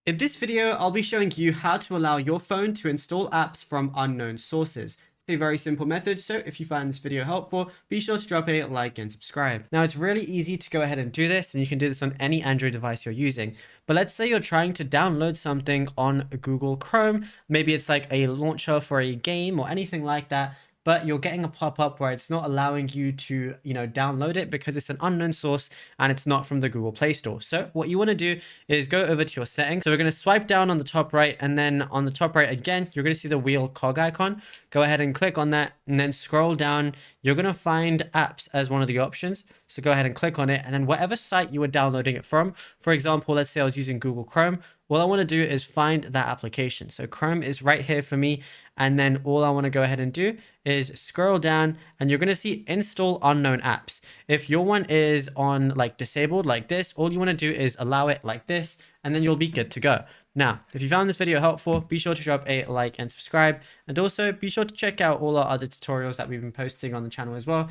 In this video, I'll be showing you how to allow your phone to install apps from unknown sources. It's a very simple method, so if you find this video helpful, be sure to drop a like and subscribe. Now, it's really easy to go ahead and do this, and you can do this on any Android device you're using. But let's say you're trying to download something on Google Chrome. Maybe it's like a launcher for a game or anything like that, but you're getting a pop-up where it's not allowing you to, download it because it's an unknown source and it's not from the Google Play Store. So what you want to do is go over to your settings. So we're going to swipe down on the top right, and then on the top right again, you're going to see the wheel cog icon. Go ahead and click on that and then scroll down. You're going to find apps as one of the options. So go ahead and click on it, and then whatever site you were downloading it from, for example, let's say I was using Google Chrome, all I want to do is find that application. So Chrome is right here for me. And then all I want to go ahead and do is scroll down, and you're going to see install unknown apps. If your one is on like disabled like this, all you want to do is allow it like this, and then you'll be good to go. Now, if you found this video helpful, be sure to drop a like and subscribe. And also be sure to check out all our other tutorials that we've been posting on the channel as well.